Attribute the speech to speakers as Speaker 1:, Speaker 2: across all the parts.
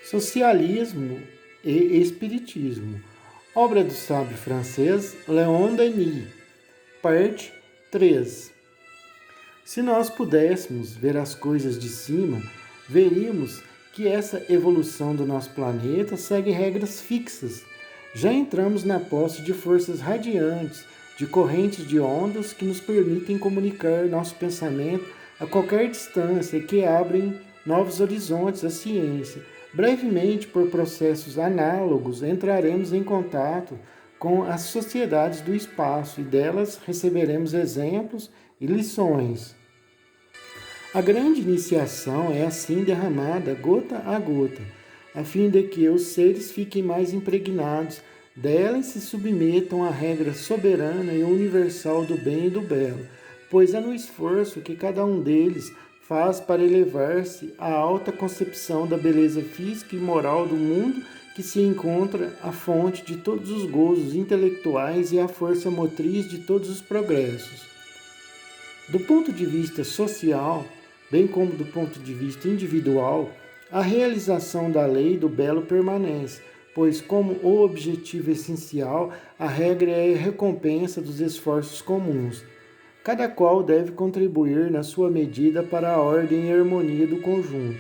Speaker 1: Socialismo e Espiritismo. Obra do sábio francês Léon Denis. Parte 3. Se nós pudéssemos ver as coisas de cima, veríamos que essa evolução do nosso planeta segue regras fixas. Já entramos na posse de forças radiantes, de correntes de ondas que nos permitem comunicar nosso pensamento a qualquer distância e que abrem novos horizontes à ciência. Brevemente, por processos análogos, entraremos em contato com as sociedades do espaço e delas receberemos exemplos e lições. A grande iniciação é assim derramada gota a gota, a fim de que os seres fiquem mais impregnados dela e se submetam à regra soberana e universal do bem e do belo, pois é no esforço que cada um deles faz para elevar-se à alta concepção da beleza física e moral do mundo que se encontra a fonte de todos os gozos intelectuais e a força motriz de todos os progressos. Do ponto de vista social, bem como do ponto de vista individual, a realização da lei do belo permanece, pois como o objetivo essencial, a regra é a recompensa dos esforços comuns. Cada qual deve contribuir na sua medida para a ordem e harmonia do conjunto.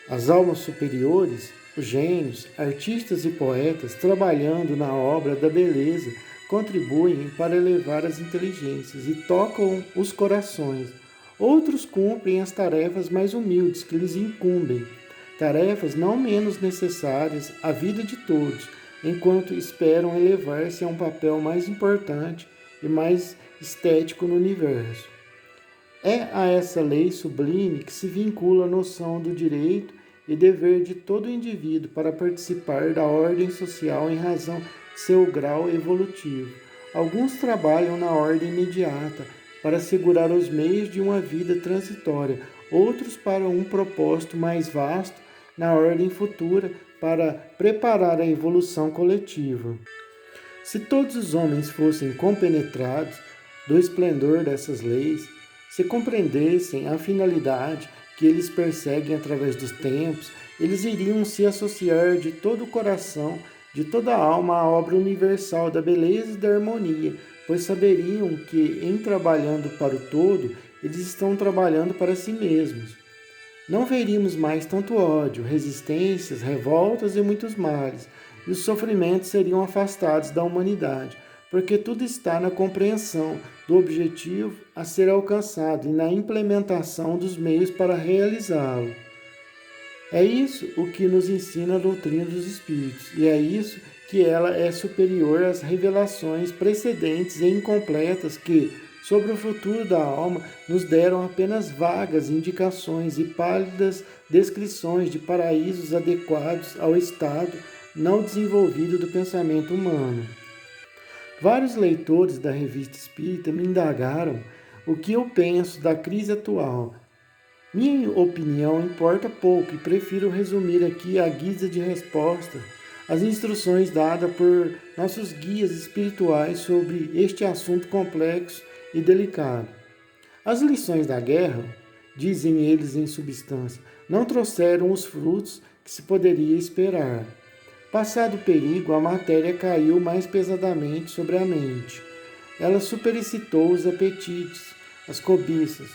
Speaker 1: As almas superiores, os gênios, artistas e poetas, trabalhando na obra da beleza, contribuem para elevar as inteligências e tocam os corações. Outros cumprem as tarefas mais humildes que lhes incumbem, tarefas não menos necessárias à vida de todos, enquanto esperam elevar-se a um papel mais importante e mais estético no universo. É a essa lei sublime que se vincula a noção do direito e dever de todo indivíduo para participar da ordem social em razão de seu grau evolutivo. Alguns trabalham na ordem imediata para assegurar os meios de uma vida transitória, outros para um propósito mais vasto na ordem futura para preparar a evolução coletiva. Se todos os homens fossem compenetrados do esplendor dessas leis, se compreendessem a finalidade que eles perseguem através dos tempos, eles iriam se associar de todo o coração, de toda a alma à obra universal da beleza e da harmonia, pois saberiam que, em trabalhando para o todo, eles estão trabalhando para si mesmos. Não veríamos mais tanto ódio, resistências, revoltas e muitos males, e os sofrimentos seriam afastados da humanidade, porque tudo está na compreensão do objetivo a ser alcançado e na implementação dos meios para realizá-lo. É isso o que nos ensina a doutrina dos Espíritos, e é isso que ela é superior às revelações precedentes e incompletas que, sobre o futuro da alma, nos deram apenas vagas indicações e pálidas descrições de paraísos adequados ao estado não desenvolvido do pensamento humano. Vários leitores da Revista Espírita me indagaram o que eu penso da crise atual. Minha opinião importa pouco e prefiro resumir aqui à guisa de resposta as instruções dadas por nossos guias espirituais sobre este assunto complexo e delicado. As lições da guerra, dizem eles em substância, não trouxeram os frutos que se poderia esperar. Passado o perigo, a matéria caiu mais pesadamente sobre a mente. Ela superexcitou os apetites, as cobiças.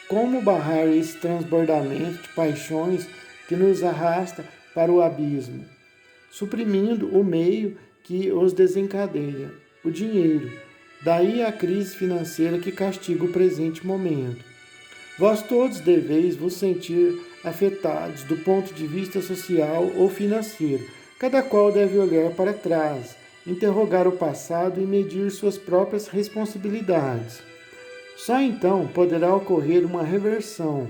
Speaker 1: Como barrar esse transbordamento de paixões que nos arrasta para o abismo? Suprimindo o meio que os desencadeia, o dinheiro. Daí a crise financeira que castiga o presente momento. Vós todos deveis vos sentir afetados do ponto de vista social ou financeiro. Cada qual deve olhar para trás, interrogar o passado e medir suas próprias responsabilidades. Só então poderá ocorrer uma reversão.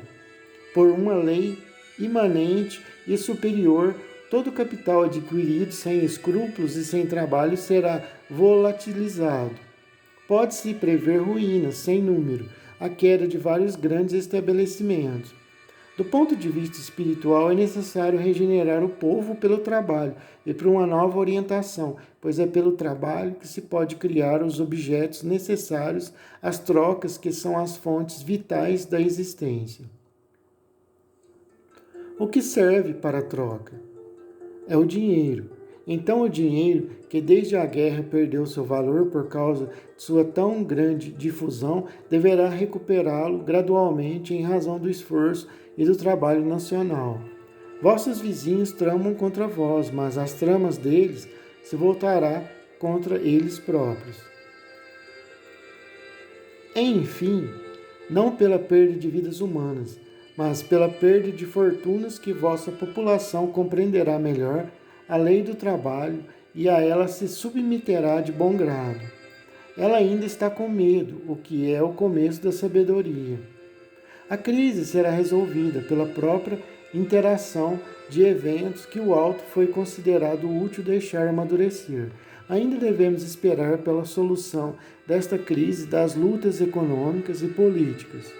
Speaker 1: Por uma lei imanente e superior, todo capital adquirido sem escrúpulos e sem trabalho será volatilizado. Pode-se prever ruínas sem número, a queda de vários grandes estabelecimentos. Do ponto de vista espiritual, é necessário regenerar o povo pelo trabalho e por uma nova orientação, pois é pelo trabalho que se pode criar os objetos necessários às trocas que são as fontes vitais da existência. O que serve para a troca? É o dinheiro. Então o dinheiro, que desde a guerra perdeu seu valor por causa de sua tão grande difusão, deverá recuperá-lo gradualmente em razão do esforço e do trabalho nacional. Vossos vizinhos tramam contra vós, mas as tramas deles se voltará contra eles próprios. Enfim, não pela perda de vidas humanas, mas pela perda de fortunas que vossa população compreenderá melhor a lei do trabalho e a ela se submeterá de bom grado. Ela ainda está com medo, o que é o começo da sabedoria. A crise será resolvida pela própria interação de eventos que o alto foi considerado útil deixar amadurecer. Ainda devemos esperar pela solução desta crise das lutas econômicas e políticas.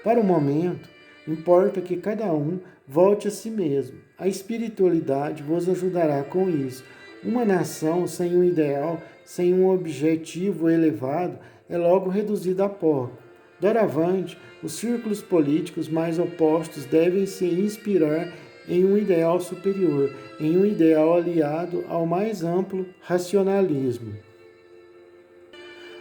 Speaker 1: Para o momento, importa que cada um volte a si mesmo. A espiritualidade vos ajudará com isso. Uma nação sem um ideal, sem um objetivo elevado, é logo reduzida a pó. Doravante, os círculos políticos mais opostos devem se inspirar em um ideal superior, em um ideal aliado ao mais amplo racionalismo.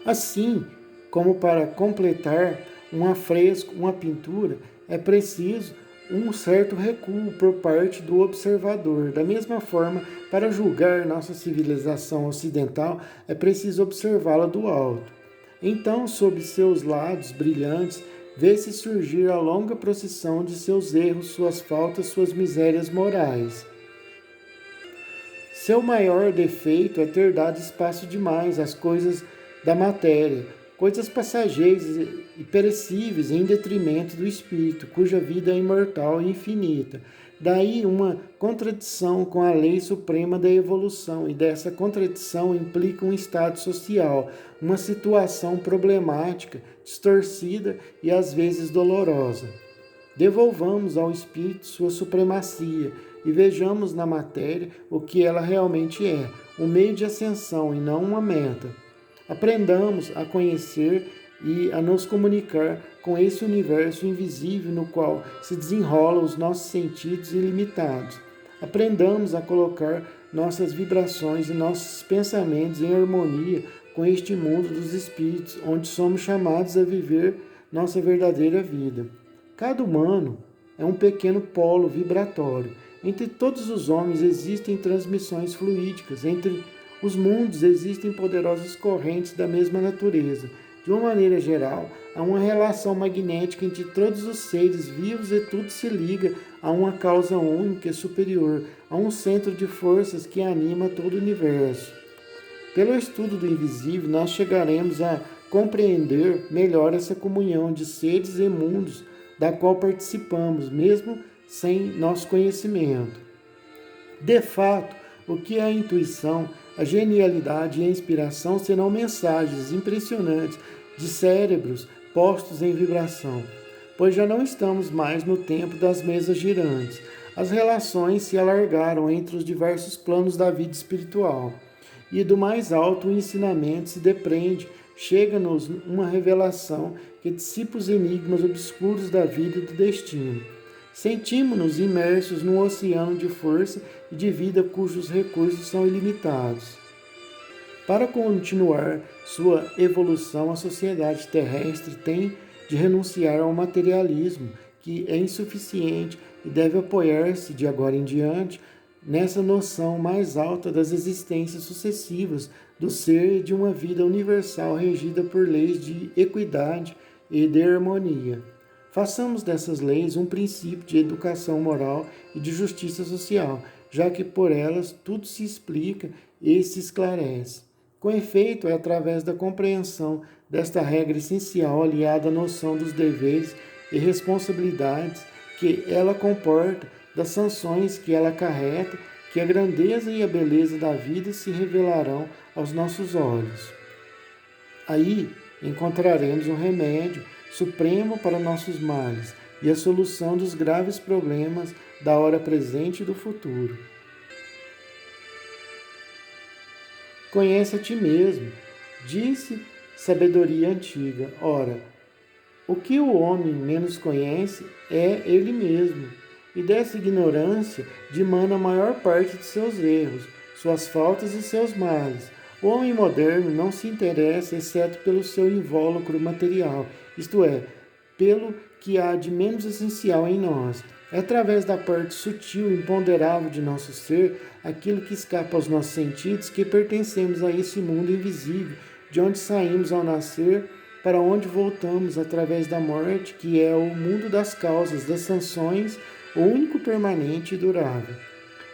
Speaker 1: Assim, como para completar um afresco, uma pintura, é preciso um certo recuo por parte do observador. Da mesma forma, para julgar nossa civilização ocidental, é preciso observá-la do alto. Então, sob seus lados brilhantes, vê-se surgir a longa procissão de seus erros, suas faltas, suas misérias morais. Seu maior defeito é ter dado espaço demais às coisas da matéria, coisas passageiras e perecíveis em detrimento do espírito, cuja vida é imortal e infinita. Daí uma contradição com a lei suprema da evolução, e dessa contradição implica um estado social, uma situação problemática, distorcida e às vezes dolorosa. Devolvamos ao espírito sua supremacia e vejamos na matéria o que ela realmente é, um meio de ascensão e não uma meta. Aprendamos a conhecer e a nos comunicar com esse universo invisível no qual se desenrolam os nossos sentidos ilimitados. Aprendamos a colocar nossas vibrações e nossos pensamentos em harmonia com este mundo dos espíritos, onde somos chamados a viver nossa verdadeira vida. Cada humano é um pequeno polo vibratório. Entre todos os homens existem transmissões fluídicas, entre os mundos existem poderosas correntes da mesma natureza. De uma maneira geral, há uma relação magnética entre todos os seres vivos e tudo se liga a uma causa única e superior, a um centro de forças que anima todo o universo. Pelo estudo do invisível, nós chegaremos a compreender melhor essa comunhão de seres e mundos da qual participamos, mesmo sem nosso conhecimento. De fato, o que é a intuição, a genialidade e a inspiração serão mensagens impressionantes de cérebros postos em vibração, pois já não estamos mais no tempo das mesas girantes. As relações se alargaram entre os diversos planos da vida espiritual, e do mais alto o ensinamento se depreende, chega-nos uma revelação que dissipa os enigmas obscuros da vida e do destino. Sentimos-nos imersos num oceano de força e de vida cujos recursos são ilimitados. Para continuar sua evolução, a sociedade terrestre tem de renunciar ao materialismo, que é insuficiente, e deve apoiar-se, de agora em diante, nessa noção mais alta das existências sucessivas do ser e de uma vida universal regida por leis de equidade e de harmonia. Façamos dessas leis um princípio de educação moral e de justiça social, já que por elas tudo se explica e se esclarece. Com efeito, é através da compreensão desta regra essencial, aliada à noção dos deveres e responsabilidades que ela comporta, das sanções que ela acarreta, que a grandeza e a beleza da vida se revelarão aos nossos olhos. Aí encontraremos um remédio supremo para nossos males e a solução dos graves problemas da hora presente e do futuro. Conhece a ti mesmo, disse sabedoria antiga. Ora, o que o homem menos conhece é ele mesmo. e dessa ignorância dimana a maior parte de seus erros, suas faltas e seus males. O homem moderno não se interessa exceto pelo seu invólucro material, isto é, pelo que há de menos essencial em nós. É através da parte sutil e imponderável de nosso ser, aquilo que escapa aos nossos sentidos, que pertencemos a esse mundo invisível, de onde saímos ao nascer, para onde voltamos através da morte, que é o mundo das causas, das sanções, o único permanente e durável.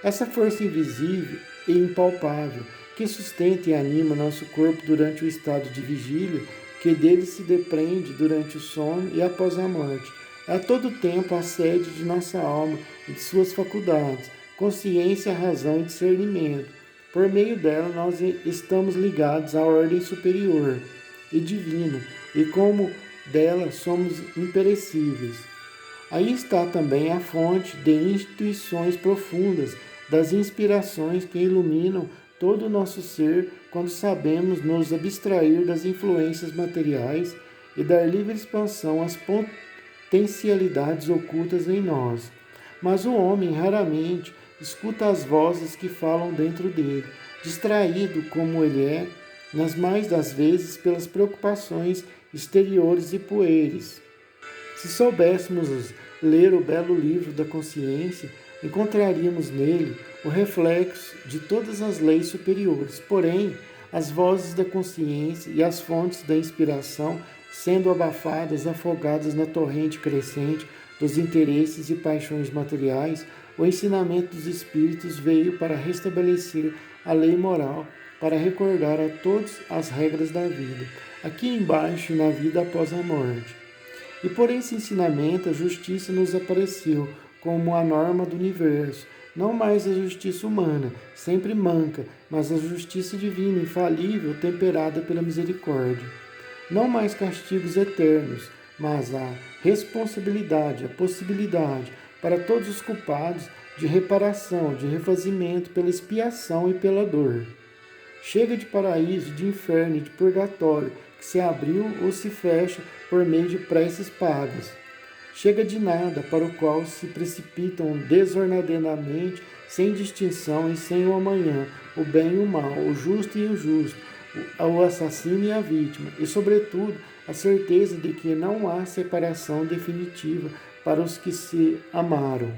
Speaker 1: Essa força invisível e impalpável, que sustenta e anima nosso corpo durante o estado de vigília, que dele se depreende durante o sono e após a morte, é a todo tempo a sede de nossa alma e de suas faculdades, consciência, razão e discernimento. Por meio dela, nós estamos ligados à ordem superior e divina, e como dela somos imperecíveis. Aí está também a fonte de instituições profundas, das inspirações que iluminam todo o nosso ser quando sabemos nos abstrair das influências materiais e dar livre expansão às potencialidades ocultas em nós. Mas o homem raramente escuta as vozes que falam dentro dele, distraído como ele é, nas mais das vezes pelas preocupações exteriores e pueris. Se soubéssemos ler o belo livro da consciência, encontraríamos nele o reflexo de todas as leis superiores. Porém, as vozes da consciência e as fontes da inspiração, sendo abafadas, afogadas na torrente crescente dos interesses e paixões materiais, o ensinamento dos espíritos veio para restabelecer a lei moral, para recordar a todos as regras da vida, aqui embaixo e na vida após a morte. E por esse ensinamento a justiça nos apareceu como a norma do universo, não mais a justiça humana, sempre manca, mas a justiça divina, infalível, temperada pela misericórdia. Não mais castigos eternos, mas a responsabilidade, a possibilidade para todos os culpados de reparação, de refazimento pela expiação e pela dor. Chega de paraíso, de inferno e de purgatório, que se abriu ou se fecha por meio de preces pagas. Chega de nada, para o qual se precipitam desordenadamente, sem distinção e sem o amanhã, o bem e o mal, o justo e o injusto, o assassino e a vítima, e, sobretudo, a certeza de que não há separação definitiva para os que se amaram.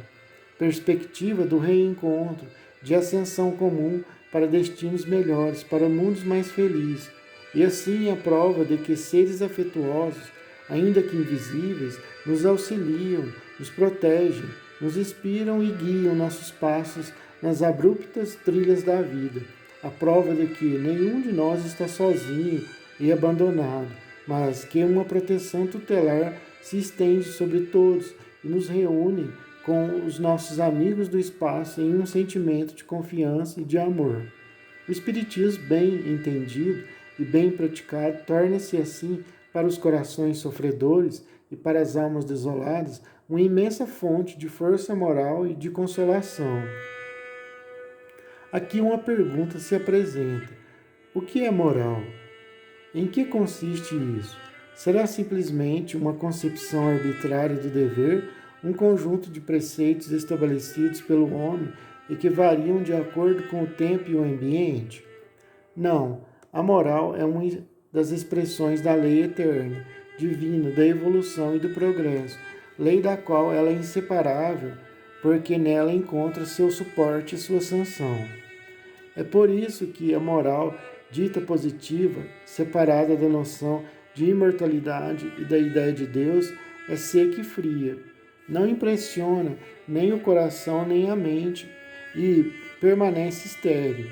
Speaker 1: Perspectiva do reencontro, de ascensão comum para destinos melhores, para mundos mais felizes. E assim a prova de que seres afetuosos, ainda que invisíveis, nos auxiliam, nos protegem, nos inspiram e guiam nossos passos nas abruptas trilhas da vida. A prova de que nenhum de nós está sozinho e abandonado, mas que uma proteção tutelar se estende sobre todos e nos reúne com os nossos amigos do espaço em um sentimento de confiança e de amor. O Espiritismo bem entendido e bem praticado torna-se assim para os corações sofredores e para as almas desoladas uma imensa fonte de força moral e de consolação. Aqui uma pergunta se apresenta: o que é moral? Em que consiste isso? Será simplesmente uma concepção arbitrária do dever, um conjunto de preceitos estabelecidos pelo homem e que variam de acordo com o tempo e o ambiente? Não, a moral é uma das expressões da lei eterna, divina, da evolução e do progresso, lei da qual ela é inseparável, porque nela encontra seu suporte e sua sanção. É por isso que a moral, dita positiva, separada da noção de imortalidade e da ideia de Deus, é seca e fria. Não impressiona nem o coração nem a mente e permanece estéril.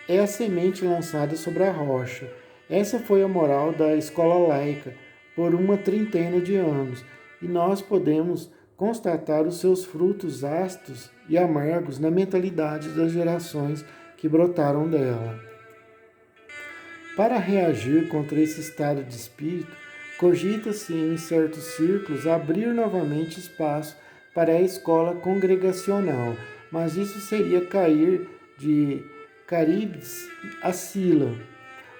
Speaker 1: É a semente lançada sobre a rocha. Essa foi a moral da escola laica por uma trintena de anos, e nós podemos constatar os seus frutos ásperos e amargos na mentalidade das gerações que brotaram dela. Para reagir contra esse estado de espírito, cogita-se em certos círculos abrir novamente espaço para a escola congregacional, mas isso seria cair de Caribdis a Sila.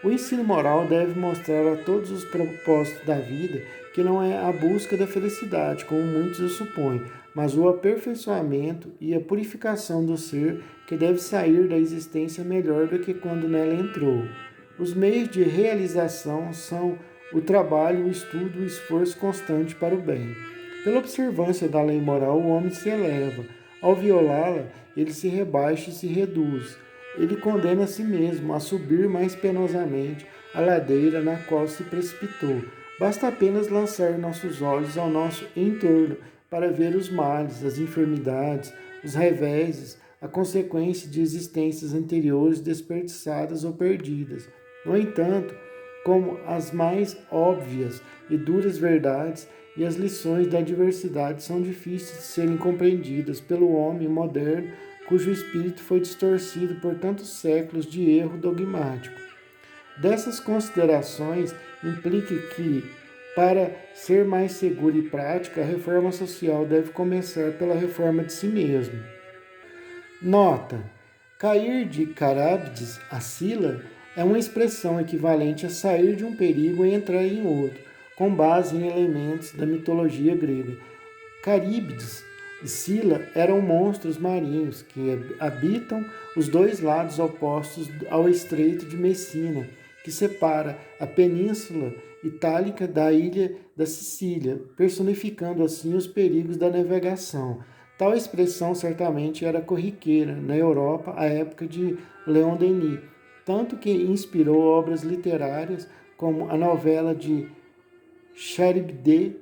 Speaker 1: O ensino moral deve mostrar a todos os propósitos da vida que não é a busca da felicidade, como muitos o supõem, mas o aperfeiçoamento e a purificação do ser que deve sair da existência melhor do que quando nela entrou. Os meios de realização são o trabalho, o estudo, o esforço constante para o bem. Pela observância da lei moral, o homem se eleva. Ao violá-la, ele se rebaixa e se reduz. Ele condena a si mesmo a subir mais penosamente a ladeira na qual se precipitou. Basta apenas lançar nossos olhos ao nosso entorno para ver os males, as enfermidades, os reveses, a consequência de existências anteriores desperdiçadas ou perdidas. No entanto, como as mais óbvias e duras verdades e as lições da diversidade são difíceis de serem compreendidas pelo homem moderno, cujo espírito foi distorcido por tantos séculos de erro dogmático. Dessas considerações implica que, para ser mais segura e prática, a reforma social deve começar pela reforma de si mesmo. Nota: cair de Carábides a Sila é uma expressão equivalente a sair de um perigo e entrar em outro, com base em elementos da mitologia grega. Caríbides e Sila eram monstros marinhos que habitam os dois lados opostos ao estreito de Messina, que separa a península itálica da ilha da Sicília, personificando assim os perigos da navegação. Tal expressão certamente era corriqueira na Europa à época de Leon Denis, tanto que inspirou obras literárias como a novela de Charybdis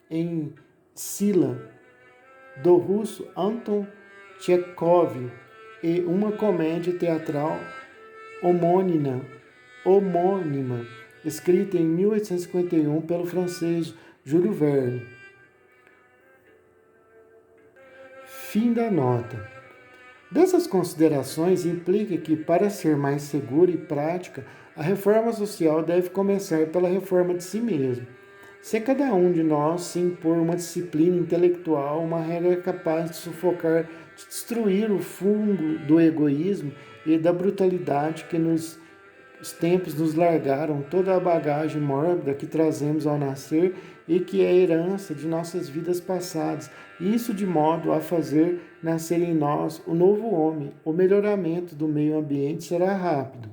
Speaker 1: em Sila, do russo Anton Tchekhov, e uma comédia teatral homônima, escrita em 1851 pelo francês Júlio Verne. Fim da nota. Dessas considerações implica que, para ser mais segura e prática, a reforma social deve começar pela reforma de si mesmo. Se cada um de nós se impor uma disciplina intelectual, uma regra capaz de sufocar, de destruir o fungo do egoísmo e da brutalidade que nos tempos nos largaram, toda a bagagem mórbida que trazemos ao nascer e que é herança de nossas vidas passadas, isso de modo a fazer nascer em nós o novo homem, o melhoramento do meio ambiente será rápido.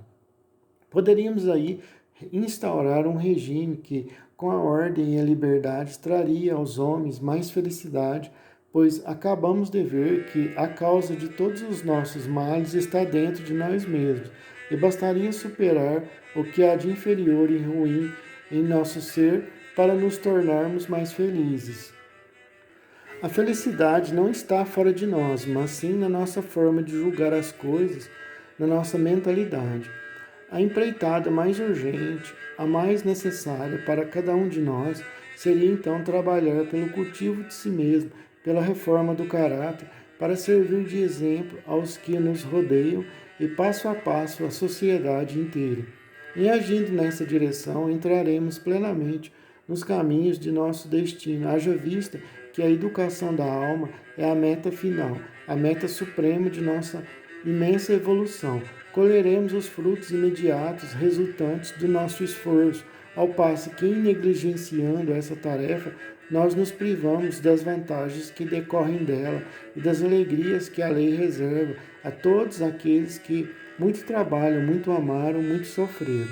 Speaker 1: Poderíamos aí instaurar um regime que, com a ordem e a liberdade, traria aos homens mais felicidade, pois acabamos de ver que a causa de todos os nossos males está dentro de nós mesmos, e bastaria superar o que há de inferior e ruim em nosso ser para nos tornarmos mais felizes. A felicidade não está fora de nós, mas sim na nossa forma de julgar as coisas, na nossa mentalidade. A empreitada mais urgente, a mais necessária para cada um de nós, seria então trabalhar pelo cultivo de si mesmo, pela reforma do caráter, para servir de exemplo aos que nos rodeiam e passo a passo à sociedade inteira. E agindo nessa direção, entraremos plenamente nos caminhos de nosso destino, haja vista que a educação da alma é a meta final, a meta suprema de nossa imensa evolução. Colheremos os frutos imediatos resultantes do nosso esforço, ao passo que, negligenciando essa tarefa, nós nos privamos das vantagens que decorrem dela e das alegrias que a lei reserva a todos aqueles que muito trabalham, muito amaram, muito sofreram.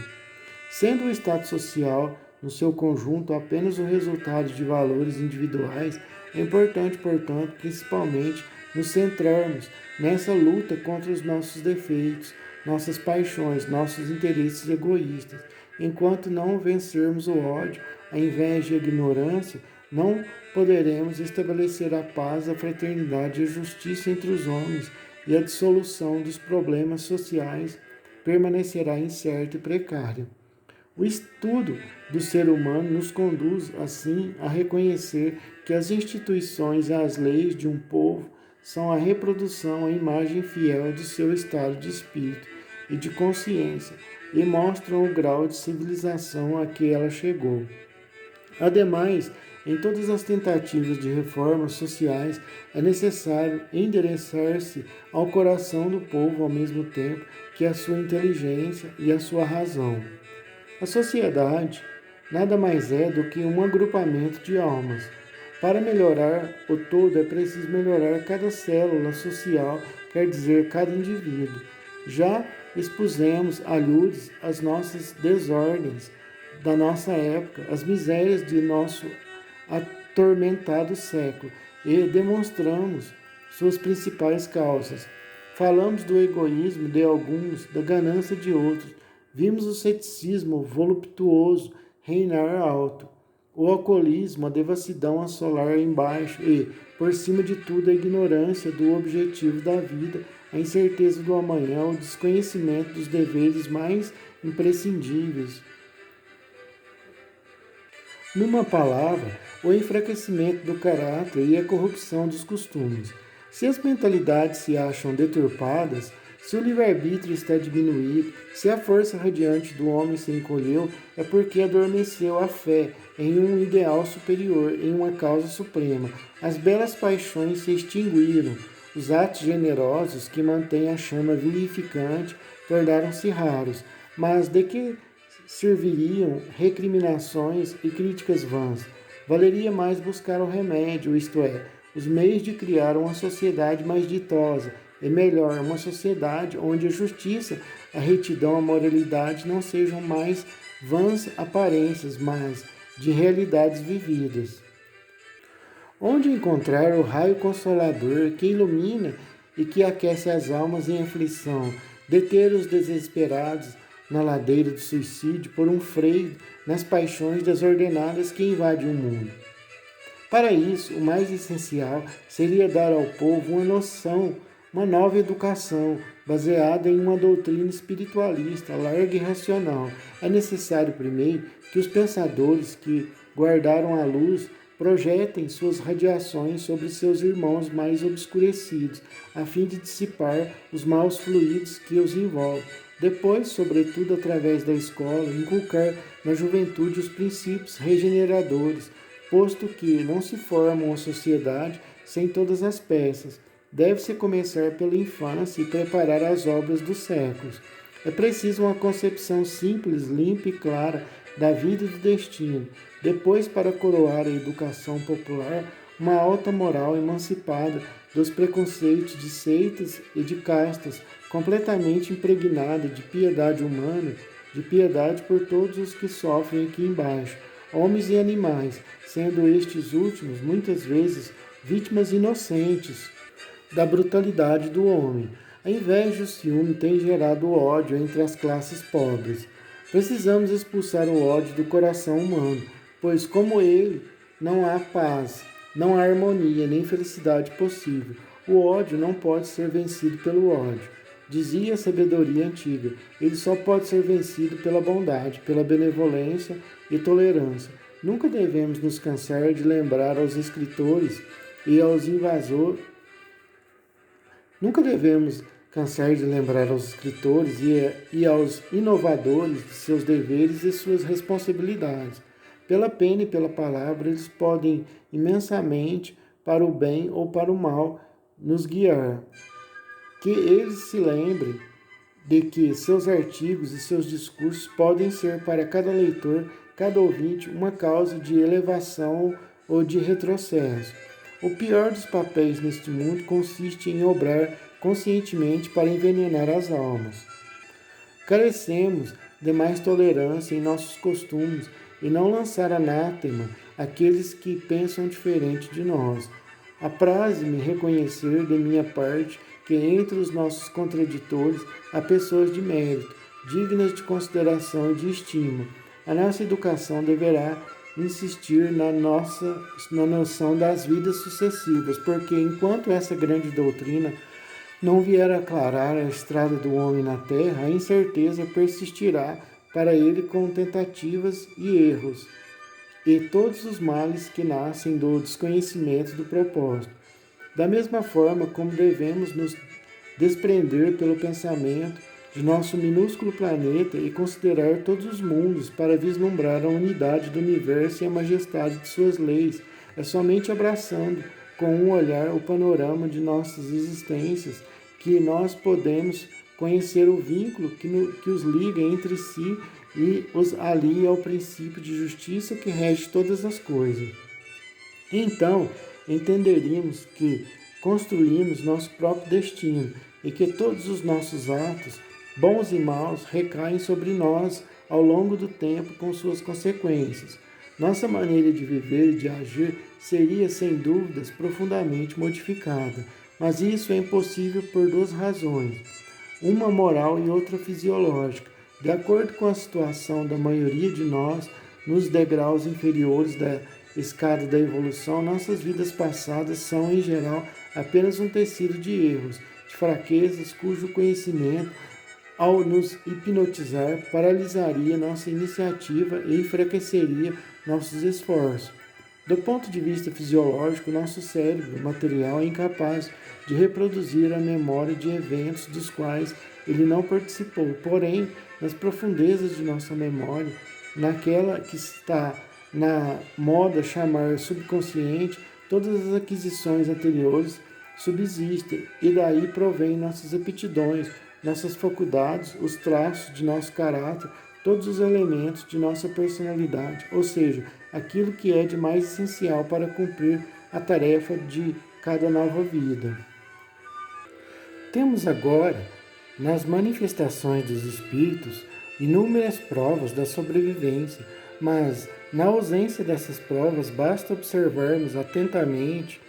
Speaker 1: Sendo o estado social, no seu conjunto, apenas o resultado de valores individuais, é importante, portanto, principalmente, nos centrarmos nessa luta contra os nossos defeitos, nossas paixões, nossos interesses egoístas. Enquanto não vencermos o ódio, a inveja e a ignorância, não poderemos estabelecer a paz, a fraternidade e a justiça entre os homens, e a dissolução dos problemas sociais permanecerá incerta e precária. O estudo do ser humano nos conduz, assim, a reconhecer que as instituições e as leis de um povo são a reprodução, a imagem fiel do seu estado de espírito e de consciência, e mostram o grau de civilização a que ela chegou. Ademais, em todas as tentativas de reformas sociais, é necessário endereçar-se ao coração do povo ao mesmo tempo que a sua inteligência e a sua razão. A sociedade nada mais é do que um agrupamento de almas. Para melhorar o todo é preciso melhorar cada célula social, quer dizer, cada indivíduo. Já expusemos a lures as nossas desordens da nossa época, as misérias de nosso atormentado século e demonstramos suas principais causas. Falamos do egoísmo de alguns, da ganância de outros. Vimos o ceticismo voluptuoso reinar alto, o alcoolismo, a devassidão assolar embaixo e, por cima de tudo, a ignorância do objetivo da vida, a incerteza do amanhã, o desconhecimento dos deveres mais imprescindíveis. Numa palavra, o enfraquecimento do caráter e a corrupção dos costumes. Se as mentalidades se acham deturpadas, se o livre-arbítrio está diminuído, se a força radiante do homem se encolheu, é porque adormeceu a fé em um ideal superior, em uma causa suprema. As belas paixões se extinguiram. Os atos generosos que mantêm a chama vivificante tornaram-se raros. Mas de que serviriam recriminações e críticas vãs? Valeria mais buscar o remédio, isto é, os meios de criar uma sociedade mais ditosa, e melhor, uma sociedade onde a justiça, a retidão, a moralidade não sejam mais vãs aparências, mas de realidades vividas. Onde encontrar o raio consolador que ilumina e que aquece as almas em aflição, deter os desesperados na ladeira do suicídio por um freio nas paixões desordenadas que invadem o mundo? Para isso, o mais essencial seria dar ao povo uma noção, uma nova educação, baseada em uma doutrina espiritualista, larga e racional. É necessário, primeiro, que os pensadores que guardaram a luz projetem suas radiações sobre seus irmãos mais obscurecidos, a fim de dissipar os maus fluidos que os envolvem. Depois, sobretudo através da escola, inculcar na juventude os princípios regeneradores, posto que não se forma uma sociedade sem todas as peças. Deve-se começar pela infância e preparar as obras dos séculos. É preciso uma concepção simples, limpa e clara da vida e do destino. Depois, para coroar a educação popular, uma alta moral emancipada dos preconceitos de seitas e de castas, completamente impregnada de piedade humana, de piedade por todos os que sofrem aqui embaixo, homens e animais, sendo estes últimos, muitas vezes, vítimas inocentes da brutalidade do homem. A inveja e o ciúme têm gerado ódio entre as classes pobres. Precisamos expulsar o ódio do coração humano, pois como ele, não há paz, não há harmonia nem felicidade possível. O ódio não pode ser vencido pelo ódio. Dizia a sabedoria antiga, ele só pode ser vencido pela bondade, pela benevolência e tolerância. Nunca devemos nos cansar de lembrar aos escritores e aos invasores. Nunca devemos cansar de lembrar aos escritores e aos inovadores de seus deveres e suas responsabilidades. Pela pena e pela palavra, eles podem imensamente, para o bem ou para o mal, nos guiar. Que eles se lembrem de que seus artigos e seus discursos podem ser para cada leitor, cada ouvinte, uma causa de elevação ou de retrocesso. O pior dos papéis neste mundo consiste em obrar conscientemente para envenenar as almas. Carecemos de mais tolerância em nossos costumes e não lançar anátema àqueles que pensam diferente de nós. Apraz-me reconhecer de minha parte que entre os nossos contraditores há pessoas de mérito, dignas de consideração e de estima. A nossa educação deverá insistir na noção das vidas sucessivas, porque enquanto essa grande doutrina não vier aclarar a estrada do homem na terra, a incerteza persistirá para ele com tentativas e erros, e todos os males que nascem do desconhecimento do propósito. Da mesma forma como devemos nos desprender pelo pensamento de nosso minúsculo planeta e considerar todos os mundos para vislumbrar a unidade do universo e a majestade de suas leis, é somente abraçando com um olhar o panorama de nossas existências que nós podemos conhecer o vínculo que os liga entre si e os alia ao princípio de justiça que rege todas as coisas. Então, entenderíamos que construímos nosso próprio destino e que todos os nossos atos, bons e maus, recaem sobre nós ao longo do tempo com suas consequências. Nossa maneira de viver e de agir seria, sem dúvidas, profundamente modificada, mas isso é impossível por duas razões, uma moral e outra fisiológica. De acordo com a situação da maioria de nós, nos degraus inferiores da escada da evolução, nossas vidas passadas são, em geral, apenas um tecido de erros, de fraquezas, cujo conhecimento, ao nos hipnotizar, paralisaria nossa iniciativa e enfraqueceria nossos esforços. Do ponto de vista fisiológico, nosso cérebro material é incapaz de reproduzir a memória de eventos dos quais ele não participou. Porém, nas profundezas de nossa memória, naquela que está na moda chamar subconsciente, todas as aquisições anteriores subsistem e daí provém nossas aptidões, nossas faculdades, os traços de nosso caráter, todos os elementos de nossa personalidade, ou seja, aquilo que é de mais essencial para cumprir a tarefa de cada nova vida. Temos agora, nas manifestações dos espíritos, inúmeras provas da sobrevivência, mas na ausência dessas provas basta observarmos atentamente,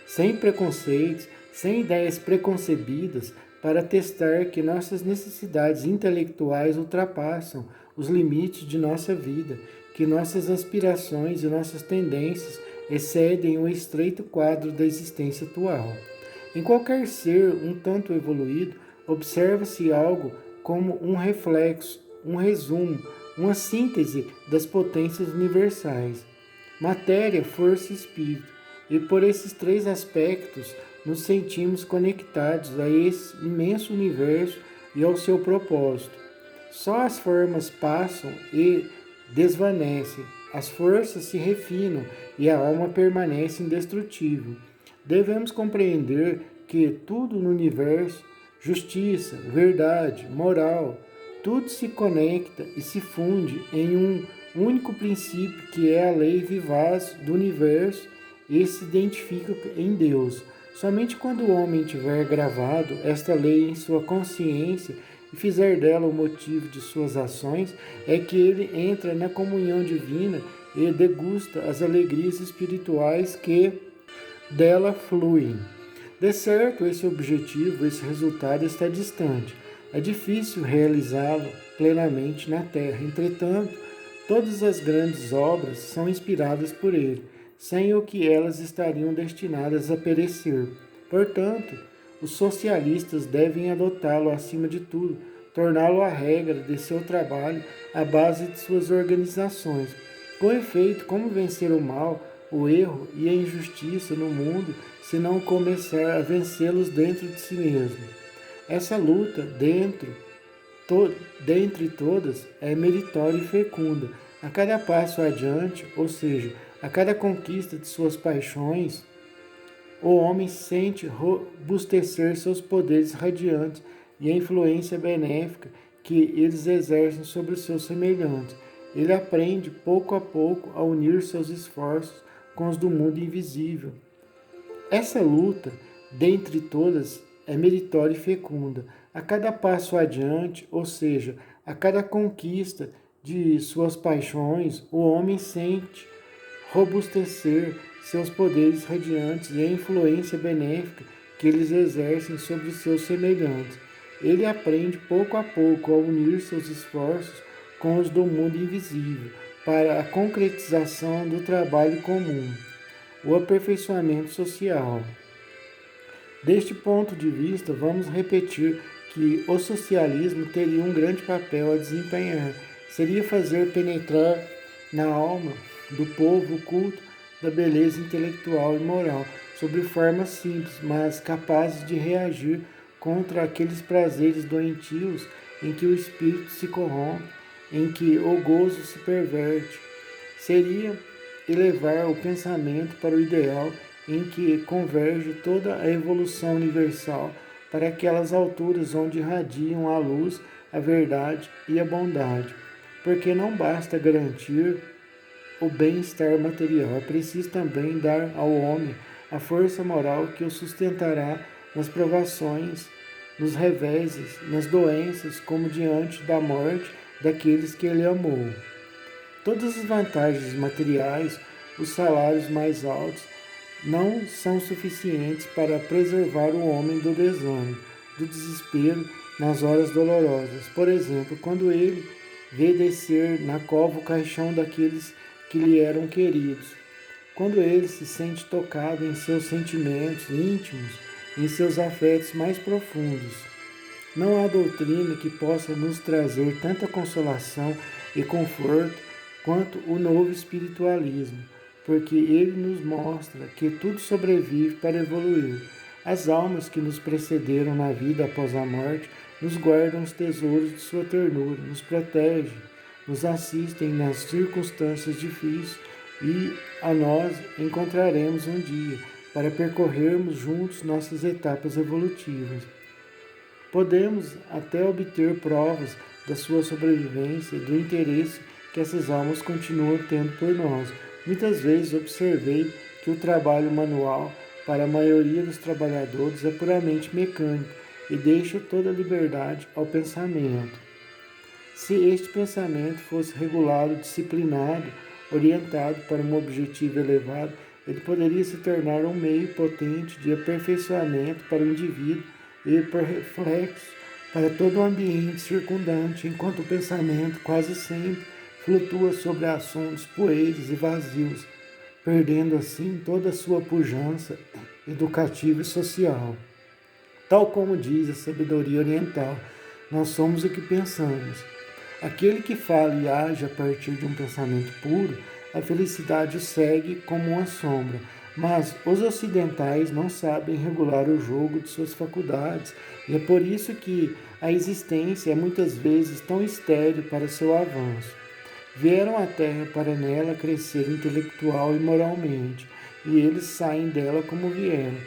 Speaker 1: sem preconceitos, sem ideias preconcebidas, para testar que nossas necessidades intelectuais ultrapassam os limites de nossa vida, que nossas aspirações e nossas tendências excedem o estreito quadro da existência atual. Em qualquer ser um tanto evoluído, observa-se algo como um reflexo, um resumo, uma síntese das potências universais, matéria, força e espírito. E por esses três aspectos nos sentimos conectados a esse imenso universo e ao seu propósito. Só as formas passam e desvanecem, as forças se refinam e a alma permanece indestrutível. Devemos compreender que tudo no universo, justiça, verdade, moral, tudo se conecta e se funde em um único princípio que é a lei vivaz do universo e se identifica em Deus. Somente quando o homem tiver gravado esta lei em sua consciência e fizer dela o motivo de suas ações, é que ele entra na comunhão divina e degusta as alegrias espirituais que dela fluem. De certo, esse objetivo, esse resultado está distante. É difícil realizá-lo plenamente na Terra. Entretanto, todas as grandes obras são inspiradas por ele, sem o que elas estariam destinadas a perecer. Portanto, os socialistas devem adotá-lo acima de tudo, torná-lo a regra de seu trabalho, a base de suas organizações. Com efeito, como vencer o mal, o erro e a injustiça no mundo se não começar a vencê-los dentro de si mesmo? Essa luta, dentre todas, é meritória e fecunda. A cada passo adiante, ou seja, a cada conquista de suas paixões, o homem sente robustecer seus poderes radiantes e a influência benéfica que eles exercem sobre os seus semelhantes. Ele aprende, pouco a pouco, a unir seus esforços com os do mundo invisível. Essa luta, dentre todas, é meritória e fecunda. A cada passo adiante, ou seja, a cada conquista de suas paixões, o homem sente robustecer seus poderes radiantes e a influência benéfica que eles exercem sobre os seus semelhantes. Ele aprende pouco a pouco a unir seus esforços com os do mundo invisível para a concretização do trabalho comum, o aperfeiçoamento social. Deste ponto de vista, vamos repetir que o socialismo teria um grande papel a desempenhar. Seria fazer penetrar na alma do povo o culto da beleza intelectual e moral, sob formas simples, mas capazes de reagir contra aqueles prazeres doentios em que o espírito se corrompe, em que o gozo se perverte. Seria elevar o pensamento para o ideal em que converge toda a evolução universal para aquelas alturas onde irradiam a luz, a verdade e a bondade. Porque não basta garantir o bem-estar material. É preciso também dar ao homem a força moral que o sustentará nas provações, nos reveses, nas doenças, como diante da morte daqueles que ele amou. Todas as vantagens materiais, os salários mais altos, não são suficientes para preservar o homem do desânimo, do desespero nas horas dolorosas. Por exemplo, quando ele vê descer na cova o caixão daqueles que lhe eram queridos, quando ele se sente tocado em seus sentimentos íntimos, em seus afetos mais profundos. Não há doutrina que possa nos trazer tanta consolação e conforto quanto o novo espiritualismo, porque ele nos mostra que tudo sobrevive para evoluir. As almas que nos precederam na vida após a morte nos guardam os tesouros de sua ternura, nos protegem, nos assistem nas circunstâncias difíceis e a nós encontraremos um dia para percorrermos juntos nossas etapas evolutivas. Podemos até obter provas da sua sobrevivência e do interesse que essas almas continuam tendo por nós. Muitas vezes observei que o trabalho manual para a maioria dos trabalhadores é puramente mecânico e deixa toda a liberdade ao pensamento. Se este pensamento fosse regulado, disciplinado, orientado para um objetivo elevado, ele poderia se tornar um meio potente de aperfeiçoamento para o indivíduo e, por reflexo, para todo o ambiente circundante, enquanto o pensamento quase sempre flutua sobre assuntos poeiros e vazios, perdendo assim toda a sua pujança educativa e social. Tal como diz a sabedoria oriental, nós somos o que pensamos. Aquele que fala e age a partir de um pensamento puro, a felicidade o segue como uma sombra. Mas os ocidentais não sabem regular o jogo de suas faculdades, e é por isso que a existência é muitas vezes tão estéril para seu avanço. Vieram à Terra para nela crescer intelectual e moralmente, e eles saem dela como vieram.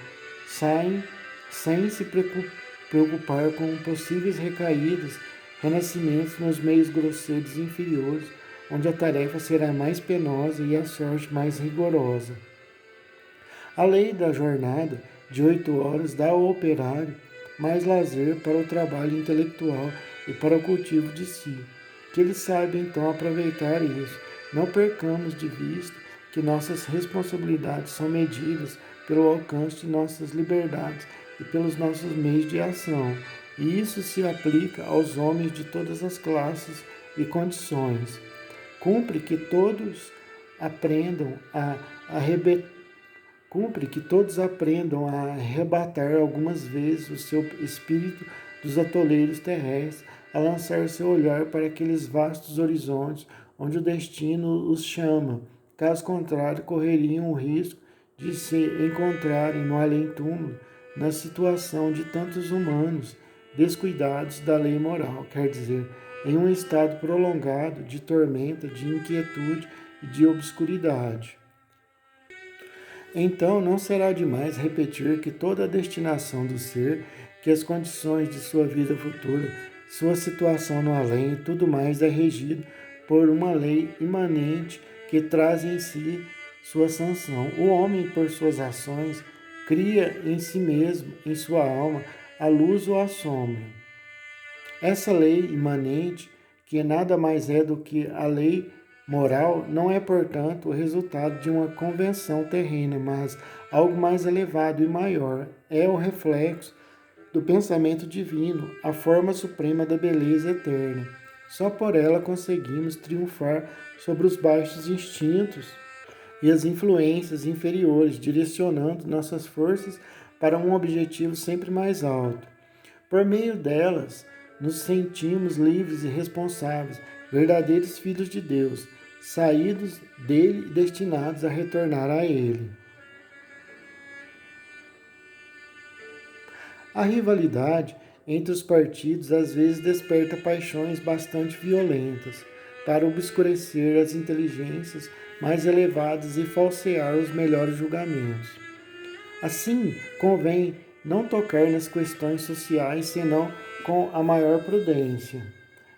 Speaker 1: Saem sem se preocupar com possíveis recaídas, renascimentos nos meios grosseiros e inferiores, onde a tarefa será mais penosa e a sorte mais rigorosa. A lei da jornada de 8 horas dá ao operário mais lazer para o trabalho intelectual e para o cultivo de si. Que ele saiba então aproveitar isso. Não percamos de vista que nossas responsabilidades são medidas pelo alcance de nossas liberdades e pelos nossos meios de ação. E isso se aplica aos homens de todas as classes e condições. Cumpre que todos aprendam a arrebatar algumas vezes o seu espírito dos atoleiros terrestres, a lançar seu olhar para aqueles vastos horizontes onde o destino os chama. Caso contrário, correriam o risco de se encontrarem no além-túmulo, na situação de tantos humanos descuidados da lei moral, quer dizer, em um estado prolongado de tormenta, de inquietude e de obscuridade. Então não será demais repetir que toda a destinação do ser, que as condições de sua vida futura, sua situação no além e tudo mais é regido por uma lei imanente que traz em si sua sanção. O homem, por suas ações, cria em si mesmo, em sua alma, a luz ou a sombra. Essa lei imanente, que nada mais é do que a lei moral, não é, portanto, o resultado de uma convenção terrena, mas algo mais elevado e maior. É o reflexo do pensamento divino, a forma suprema da beleza eterna. Só por ela conseguimos triunfar sobre os baixos instintos e as influências inferiores, direcionando nossas forças para um objetivo sempre mais alto. Por meio delas, nos sentimos livres e responsáveis, verdadeiros filhos de Deus, saídos dele e destinados a retornar a ele. A rivalidade entre os partidos às vezes desperta paixões bastante violentas para obscurecer as inteligências mais elevadas e falsear os melhores julgamentos. Assim, convém não tocar nas questões sociais senão com a maior prudência.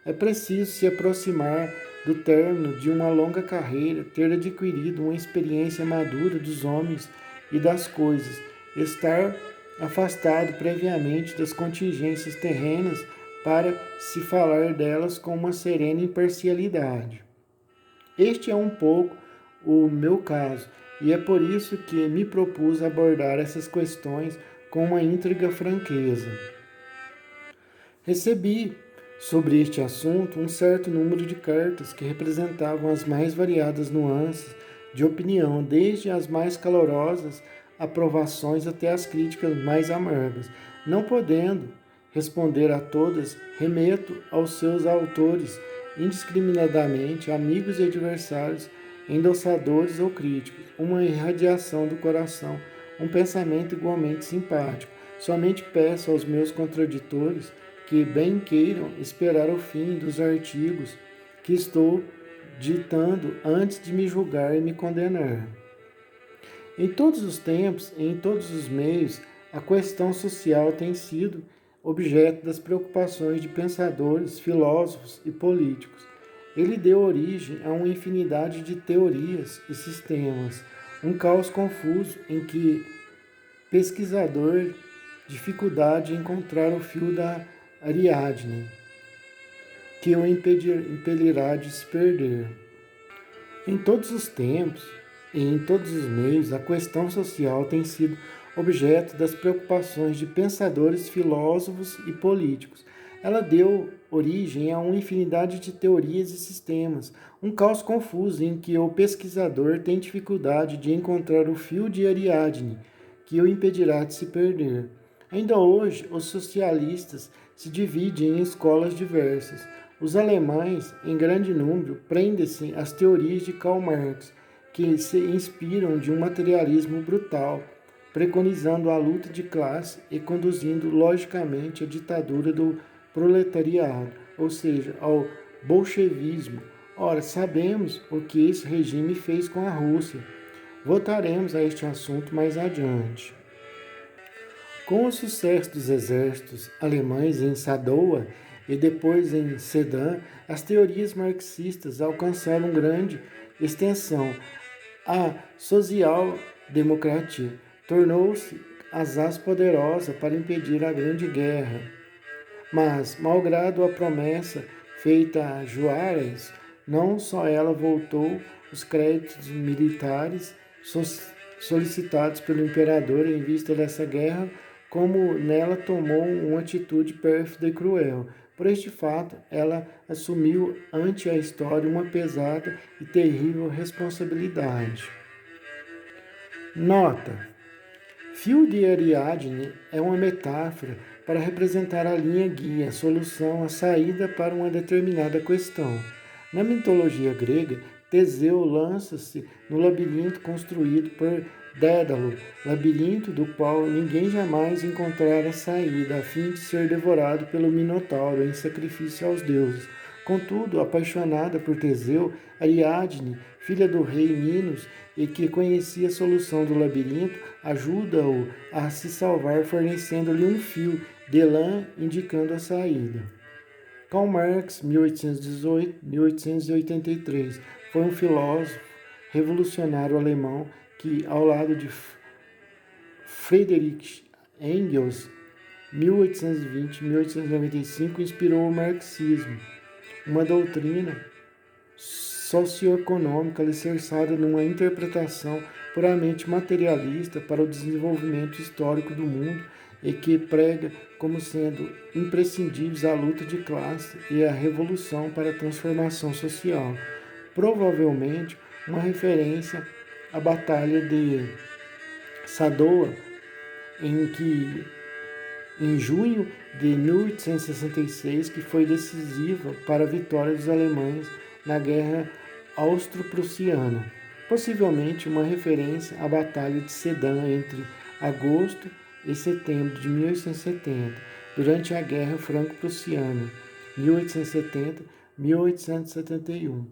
Speaker 1: É preciso se aproximar do término de uma longa carreira, ter adquirido uma experiência madura dos homens e das coisas, estar afastado previamente das contingências terrenas para se falar delas com uma serena imparcialidade. Este é um pouco o meu caso, e é por isso que me propus abordar essas questões com uma íntegra franqueza. Recebi sobre este assunto um certo número de cartas que representavam as mais variadas nuances de opinião, desde as mais calorosas aprovações até as críticas mais amargas. Não podendo responder a todas, remeto aos seus autores indiscriminadamente, amigos e adversários, endossadores ou críticos, uma irradiação do coração, um pensamento igualmente simpático. Somente peço aos meus contraditores que bem queiram esperar o fim dos artigos que estou ditando antes de me julgar e me condenar. Em todos os tempos e em todos os meios, a questão social tem sido objeto das preocupações de pensadores, filósofos e políticos. Ele deu origem a uma infinidade de teorias e sistemas, um caos confuso em que pesquisador dificuldade em encontrar o fio da Ariadne, que o impelirá de se perder. Em todos os tempos e em todos os meios, a questão social tem sido objeto das preocupações de pensadores, filósofos e políticos. Ela deu origem a uma infinidade de teorias e sistemas, um caos confuso em que o pesquisador tem dificuldade de encontrar o fio de Ariadne, que o impedirá de se perder. Ainda hoje, os socialistas se dividem em escolas diversas. Os alemães, em grande número, prendem-se às teorias de Karl Marx, que se inspiram de um materialismo brutal, preconizando a luta de classe e conduzindo logicamente à ditadura do proletariado, ou seja, ao bolchevismo. Ora, sabemos o que esse regime fez com a Rússia. Voltaremos a este assunto mais adiante. Com o sucesso dos exércitos alemães em Sadowa e depois em Sedan, as teorias marxistas alcançaram grande extensão. A social-democracia tornou-se asaz poderosa para impedir a Grande Guerra. Mas, malgrado a promessa feita a Juarez, não só ela voltou os créditos militares solicitados pelo imperador em vista dessa guerra, como nela tomou uma atitude pérfida e cruel. Por este fato, ela assumiu ante a história uma pesada e terrível responsabilidade. Nota: fio de Ariadne é uma metáfora para representar a linha guia, a solução, a saída para uma determinada questão. Na mitologia grega, Teseu lança-se no labirinto construído por Dédalo, labirinto do qual ninguém jamais encontrara saída, a fim de ser devorado pelo Minotauro em sacrifício aos deuses. Contudo, apaixonada por Teseu, Ariadne, filha do rei Minos, e que conhecia a solução do labirinto, ajuda-o a se salvar fornecendo-lhe um fio de lã indicando a saída. Karl Marx, 1818-1883, foi um filósofo revolucionário alemão que, ao lado de Friedrich Engels, 1820-1895, inspirou o marxismo, uma doutrina socioeconômica alicerçada numa interpretação puramente materialista para o desenvolvimento histórico do mundo e que prega como sendo imprescindíveis a luta de classe e a revolução para a transformação social. Provavelmente uma referência à Batalha de Sadowa, em junho de 1866, que foi decisiva para a vitória dos alemães na Guerra Austro-Prussiana. Possivelmente uma referência à Batalha de Sedan entre agosto e setembro de 1870, durante a Guerra Franco-Prussiana, 1870-1871.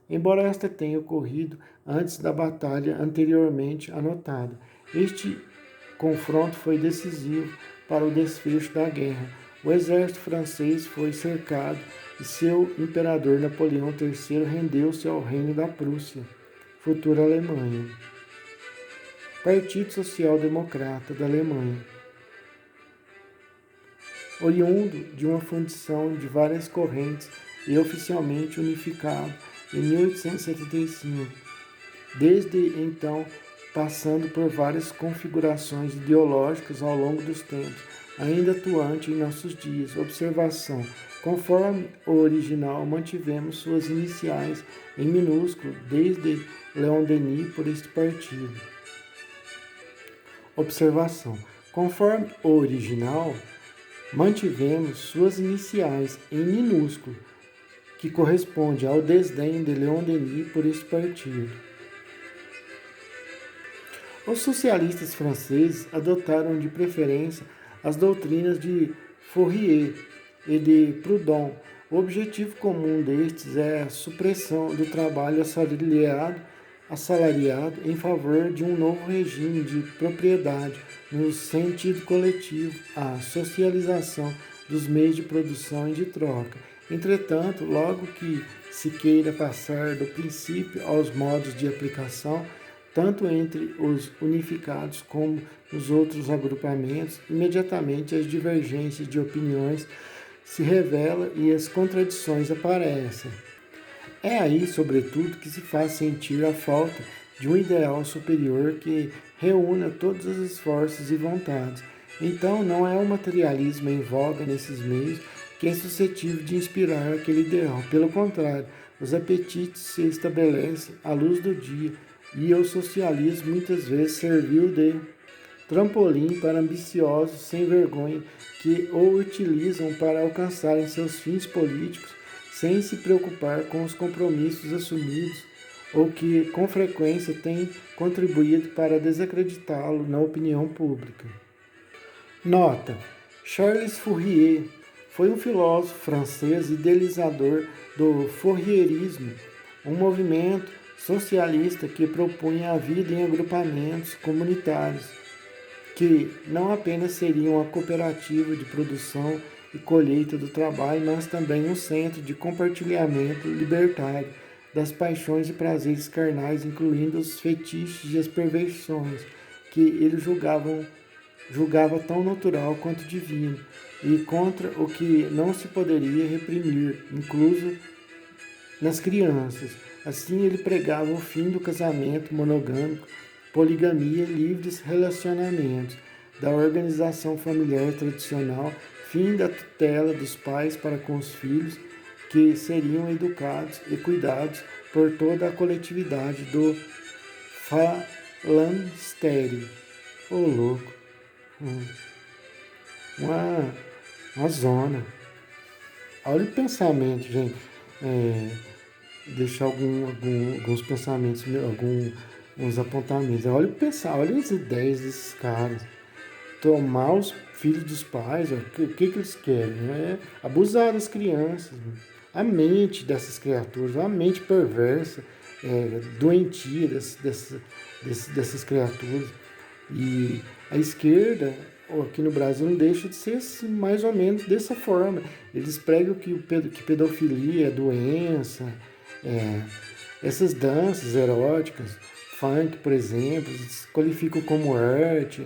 Speaker 1: Embora esta tenha ocorrido antes da batalha anteriormente anotada, este confronto foi decisivo para o desfecho da guerra. O exército francês foi cercado e seu imperador Napoleão III rendeu-se ao Reino da Prússia, futura Alemanha. Partido Social Democrata da Alemanha. Oriundo de uma fundição de várias correntes e oficialmente unificado em 1875. Desde então, passando por várias configurações ideológicas ao longo dos tempos, ainda atuante em nossos dias. Observação: conforme o original, mantivemos suas iniciais em minúsculo desde Leon Denis por este partido. Observação: conforme o original, mantivemos suas iniciais em minúsculo, que corresponde ao desdém de Leon Denis por este partido. Os socialistas franceses adotaram de preferência as doutrinas de Fourier e de Proudhon. O objetivo comum destes é a supressão do trabalho assalariado em favor de um novo regime de propriedade no sentido coletivo, a socialização dos meios de produção e de troca. Entretanto, logo que se queira passar do princípio aos modos de aplicação, tanto entre os unificados como nos outros agrupamentos, imediatamente as divergências de opiniões se revelam e as contradições aparecem. É aí, sobretudo, que se faz sentir a falta de um ideal superior que reúna todos os esforços e vontades. Então, não é o materialismo em voga nesses meios que é suscetível de inspirar aquele ideal. Pelo contrário, os apetites se estabelecem à luz do dia, e o socialismo muitas vezes serviu de trampolim para ambiciosos sem vergonha que o utilizam para alcançarem seus fins políticos sem se preocupar com os compromissos assumidos ou que com frequência têm contribuído para desacreditá-lo na opinião pública. Nota: Charles Fourier foi um filósofo francês idealizador do fourierismo, um movimento socialista que propunha a vida em agrupamentos comunitários, que não apenas seriam a cooperativa de produção e colheita do trabalho, mas também um centro de compartilhamento libertário das paixões e prazeres carnais, incluindo os fetiches e as perversões, que ele julgava tão natural quanto divino, e contra o que não se poderia reprimir, incluso nas crianças. Assim, ele pregava o fim do casamento monogâmico, poligamia, livres relacionamentos, da organização familiar tradicional, fim da tutela dos pais para com os filhos, que seriam educados e cuidados por toda a coletividade do falanstério. Ô, louco! Uma zona. Olha o pensamento, gente. Deixar alguns pensamentos, alguns apontamentos. Olha as ideias desses caras. Tomar os filhos dos pais, o que eles querem? Abusar das crianças. A mente dessas criaturas, a mente perversa, doentia dessas criaturas. E a esquerda, aqui no Brasil, não deixa de ser assim, mais ou menos dessa forma. Eles pregam que pedofilia é doença, essas danças eróticas, funk, por exemplo, eles qualificam como arte,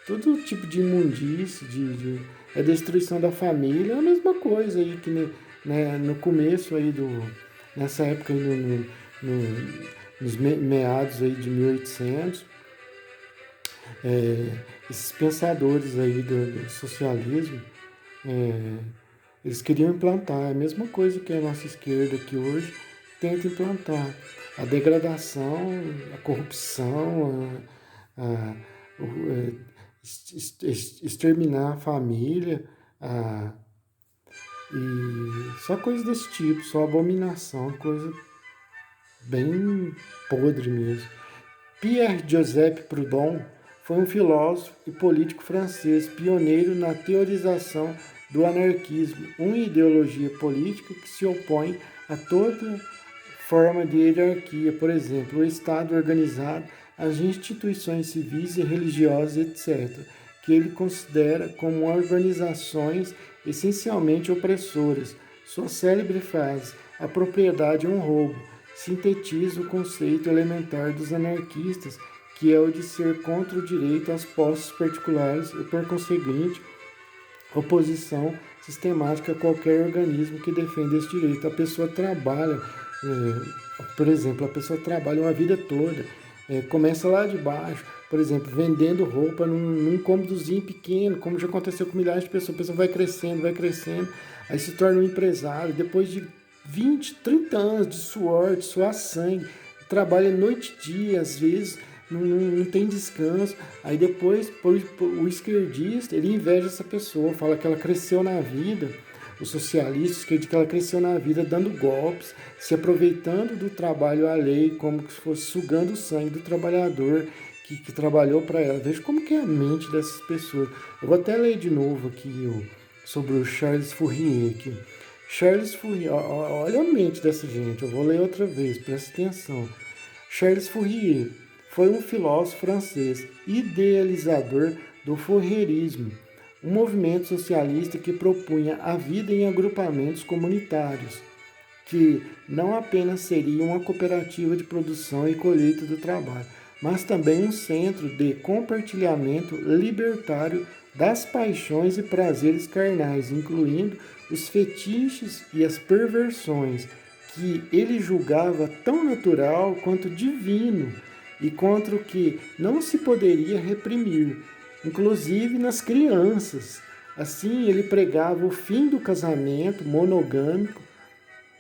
Speaker 1: todo tipo de imundície, é destruição da família, é a mesma coisa aí que no começo aí nessa época aí nos meados aí de 1800, esses pensadores aí do socialismo, eles queriam implantar a mesma coisa que a nossa esquerda aqui hoje tenta implantar: a degradação, a corrupção, exterminar a família, e só coisas desse tipo, só abominação, coisa bem podre mesmo. Pierre-Joseph Proudhon foi um filósofo e político francês, pioneiro na teorização do anarquismo, uma ideologia política que se opõe a toda forma de hierarquia, por exemplo, o Estado organizado, as instituições civis e religiosas, etc., que ele considera como organizações essencialmente opressoras, Sua célebre frase, a propriedade é um roubo, sintetiza o conceito elementar dos anarquistas, que é o de ser contra o direito às posses particulares e, por conseguinte, oposição sistemática a qualquer organismo que defenda esse direito. A pessoa trabalha, por exemplo, a pessoa trabalha uma vida toda, começa lá de baixo, por exemplo, vendendo roupa num cômodozinho pequeno, como já aconteceu com milhares de pessoas. A pessoa vai crescendo, aí se torna um empresário, depois de 20, 30 anos de suor, de suar sangue, trabalha noite e dia, às vezes não tem descanso. Aí depois o esquerdista, ele inveja essa pessoa, fala que ela cresceu na vida, o socialista, o esquerdista, que ela cresceu na vida dando golpes, se aproveitando do trabalho alheio, como se fosse sugando o sangue do trabalhador que trabalhou para ela. Veja como que é a mente dessas pessoas. Eu vou até ler de novo aqui sobre o Charles Fourier aqui. Charles Fourier, olha a mente dessa gente, eu vou ler outra vez, presta atenção. Charles Fourier foi um filósofo francês, idealizador do Fourierismo, um movimento socialista que propunha a vida em agrupamentos comunitários, que não apenas seria uma cooperativa de produção e colheita do trabalho, mas também um centro de compartilhamento libertário das paixões e prazeres carnais, incluindo os fetiches e as perversões, que ele julgava tão natural quanto divino e contra o que não se poderia reprimir, inclusive nas crianças. Assim, ele pregava o fim do casamento monogâmico,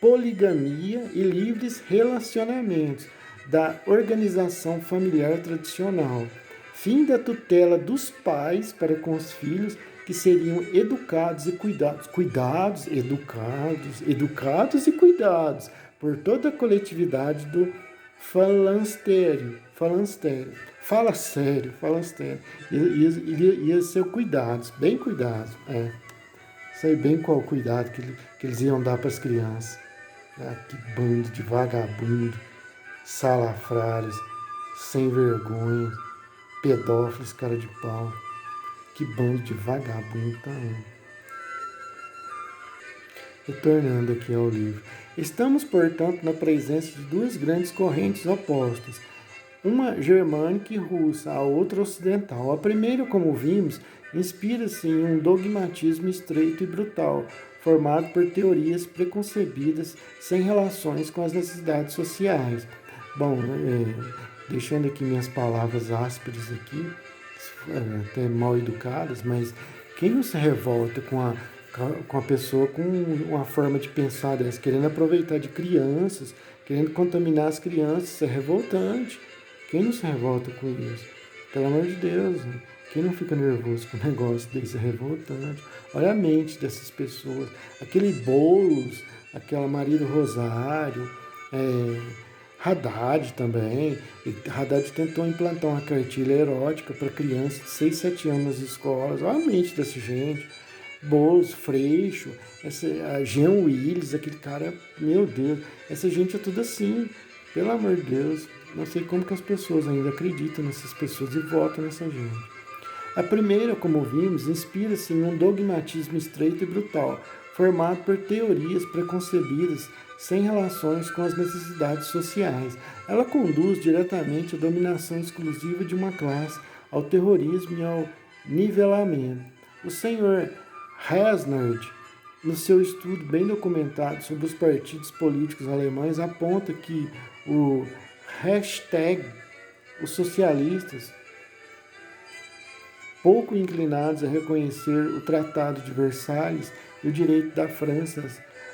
Speaker 1: poligamia e livres relacionamentos, da organização familiar tradicional, fim da tutela dos pais para com os filhos, que seriam educados e cuidados por toda a coletividade do falanstério. Fala sério. Ia ser cuidados, bem cuidados. Sei bem qual cuidado que eles iam dar para as crianças. Que bando de vagabundo, salafrários, sem vergonha, pedófilos, cara de pau. Que bando de vagabundo também. Retornando aqui ao livro. Estamos, portanto, na presença de duas grandes correntes opostas, uma germânica e russa, a outra ocidental. A primeira, como vimos, inspira-se em um dogmatismo estreito e brutal, formado por teorias preconcebidas sem relações com as necessidades sociais. Bom, deixando aqui minhas palavras ásperas aqui, até mal educadas, mas quem não se revolta com a pessoa com uma forma de pensar dessa, querendo aproveitar de crianças, querendo contaminar as crianças, isso é revoltante. Quem não se revolta com isso? Pelo amor de Deus, né? Quem não fica nervoso com um negócio desse é revoltante. Olha a mente dessas pessoas. Aquele Boulos, aquela Maria do Rosário, Haddad também. Haddad tentou implantar uma cartilha erótica para crianças de 6, 7 anos nas escolas. Olha a mente dessa gente. Boulos, Freixo, a Jean Willis, aquele cara, meu Deus, essa gente é tudo assim, pelo amor de Deus. Não sei como que as pessoas ainda acreditam nessas pessoas e votam nessa gente. A primeira, como vimos, inspira-se em um dogmatismo estreito e brutal, formado por teorias preconcebidas sem relações com as necessidades sociais. Ela conduz diretamente à dominação exclusiva de uma classe, ao terrorismo e ao nivelamento. O senhor Hasnard, no seu estudo bem documentado sobre os partidos políticos alemães, aponta que os socialistas, pouco inclinados a reconhecer o Tratado de Versalhes e o direito da França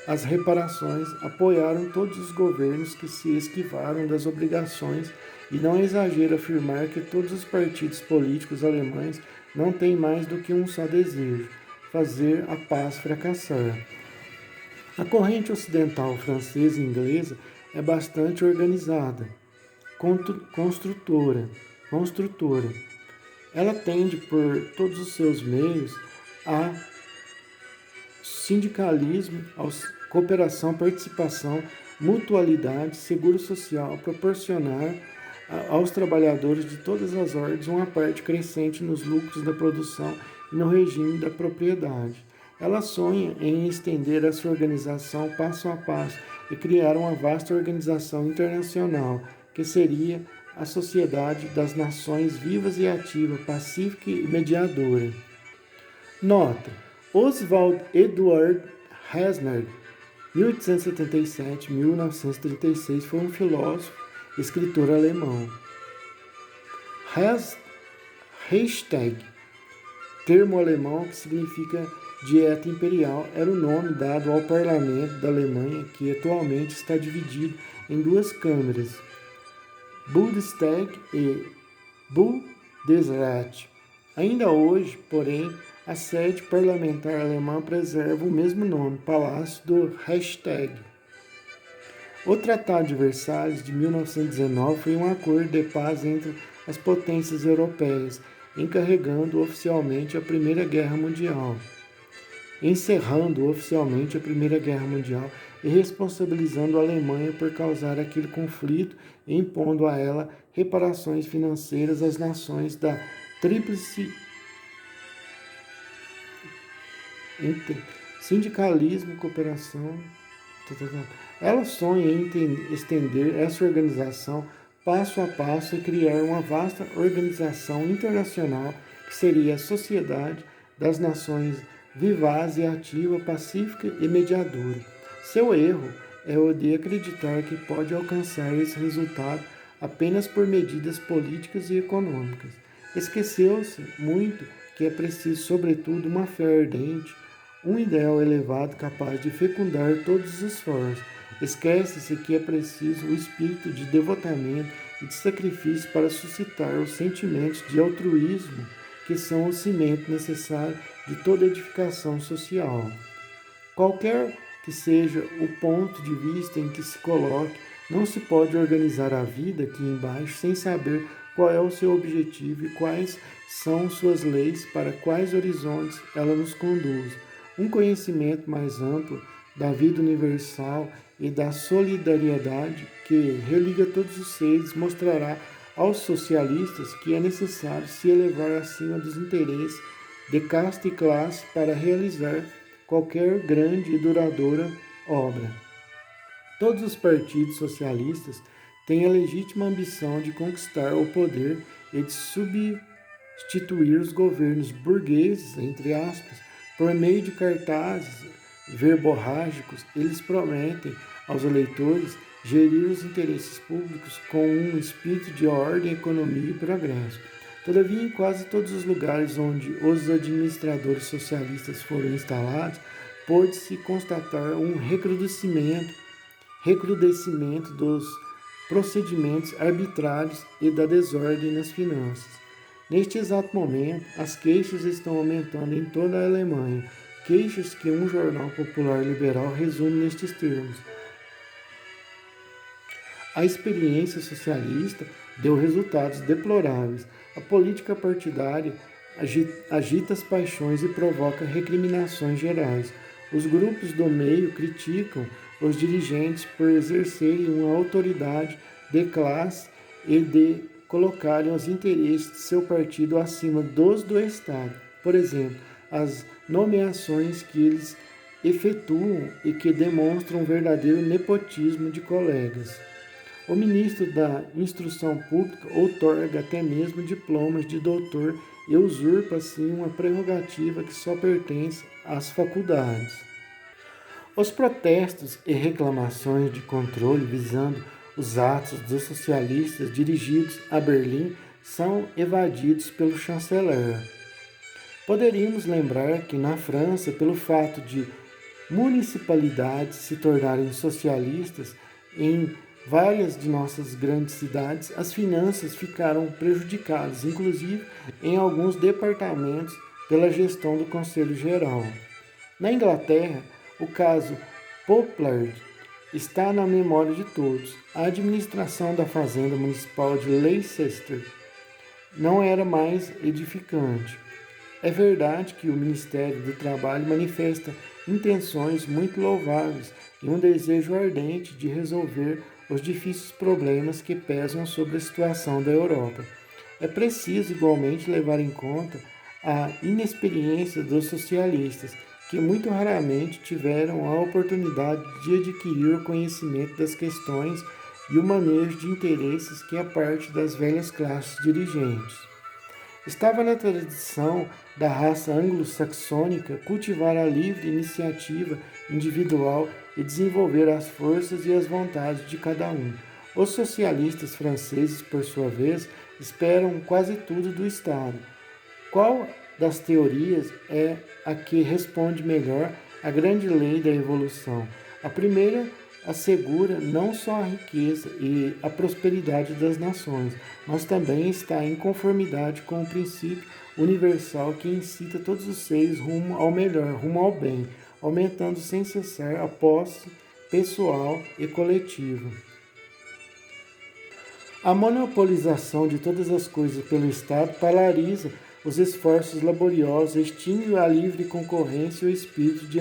Speaker 1: às reparações, apoiaram todos os governos que se esquivaram das obrigações, e não é exagero afirmar que todos os partidos políticos alemães não têm mais do que um só desejo: fazer a paz fracassar. A corrente ocidental francesa e inglesa é bastante organizada, construtora. Ela tende por todos os seus meios a sindicalismo, a cooperação, participação, mutualidade, seguro social, proporcionar aos trabalhadores de todas as ordens uma parte crescente nos lucros da produção e no regime da propriedade. Ela sonha em estender a sua organização passo a passo e criar uma vasta organização internacional, que seria a Sociedade das Nações Vivas e Ativa, Pacífica e Mediadora. Nota: Oswald Eduard Husserl, 1877-1936, foi um filósofo e escritor alemão. Reichstag, termo alemão que significa dieta imperial, era o nome dado ao parlamento da Alemanha, que atualmente está dividido em duas câmeras, Bundestag e Bundesrat. Ainda hoje, porém, a sede parlamentar alemã preserva o mesmo nome, Palácio do Reichstag. O Tratado de Versalhes de 1919 foi um acordo de paz entre as potências europeias, encerrando oficialmente a Primeira Guerra Mundial e responsabilizando a Alemanha por causar aquele conflito e impondo a ela reparações financeiras às nações da Tríplice Sindicalismo, Cooperação. Ela sonha em estender essa organização passo a passo e criar uma vasta organização internacional que seria a Sociedade das Nações Vivaz e Ativa, Pacífica e Mediadora. Seu erro é o de acreditar que pode alcançar esse resultado apenas por medidas políticas e econômicas. Esqueceu-se muito que é preciso, sobretudo, uma fé ardente, um ideal elevado capaz de fecundar todos os esforços. Esquece-se que é preciso o espírito de devotamento e de sacrifício para suscitar os sentimentos de altruísmo que são o cimento necessário de toda edificação social. Qualquer que seja o ponto de vista em que se coloque, não se pode organizar a vida aqui embaixo sem saber qual é o seu objetivo e quais são suas leis, para quais horizontes ela nos conduz. Um conhecimento mais amplo da vida universal e da solidariedade que religa todos os seres mostrará aos socialistas que é necessário se elevar acima dos interesses de casta e classe para realizar qualquer grande e duradoura obra. Todos os partidos socialistas têm a legítima ambição de conquistar o poder e de substituir os governos burgueses, entre aspas, por meio de cartazes verborrágicos. Eles prometem aos eleitores gerir os interesses públicos com um espírito de ordem, economia e progresso. Todavia, em quase todos os lugares onde os administradores socialistas foram instalados, pôde-se constatar um recrudescimento dos procedimentos arbitrários e da desordem nas finanças. Neste exato momento, as queixas estão aumentando em toda a Alemanha, queixas que um jornal popular liberal resume nestes termos: a experiência socialista deu resultados deploráveis. A política partidária agita as paixões e provoca recriminações gerais. Os grupos do meio criticam os dirigentes por exercerem uma autoridade de classe e de colocarem os interesses de seu partido acima dos do Estado. Por exemplo, as nomeações que eles efetuam e que demonstram um verdadeiro nepotismo de colegas. O ministro da Instrução Pública outorga até mesmo diplomas de doutor e usurpa assim uma prerrogativa que só pertence às faculdades. Os protestos e reclamações de controle visando os atos dos socialistas dirigidos a Berlim são evadidos pelo chanceler. Poderíamos lembrar que na França, pelo fato de municipalidades se tornarem socialistas em várias de nossas grandes cidades, as finanças ficaram prejudicadas, inclusive em alguns departamentos, pela gestão do Conselho Geral. Na Inglaterra, o caso Pollard está na memória de todos. A administração da Fazenda Municipal de Leicester não era mais edificante. É verdade que o Ministério do Trabalho manifesta intenções muito louváveis e um desejo ardente de resolver os difíceis problemas que pesam sobre a situação da Europa. É preciso igualmente levar em conta a inexperiência dos socialistas, que muito raramente tiveram a oportunidade de adquirir o conhecimento das questões e o manejo de interesses que é parte das velhas classes dirigentes. Estava na tradição da raça anglo-saxônica cultivar a livre iniciativa individual e desenvolver as forças e as vontades de cada um. Os socialistas franceses, por sua vez, esperam quase tudo do Estado. Qual das teorias é a que responde melhor à grande lei da evolução? A primeira assegura não só a riqueza e a prosperidade das nações, mas também está em conformidade com o princípio universal que incita todos os seres rumo ao melhor, rumo ao bem, aumentando sem cessar a posse pessoal e coletiva. A monopolização de todas as coisas pelo Estado paralisa os esforços laboriosos, extingue a livre concorrência e o espírito de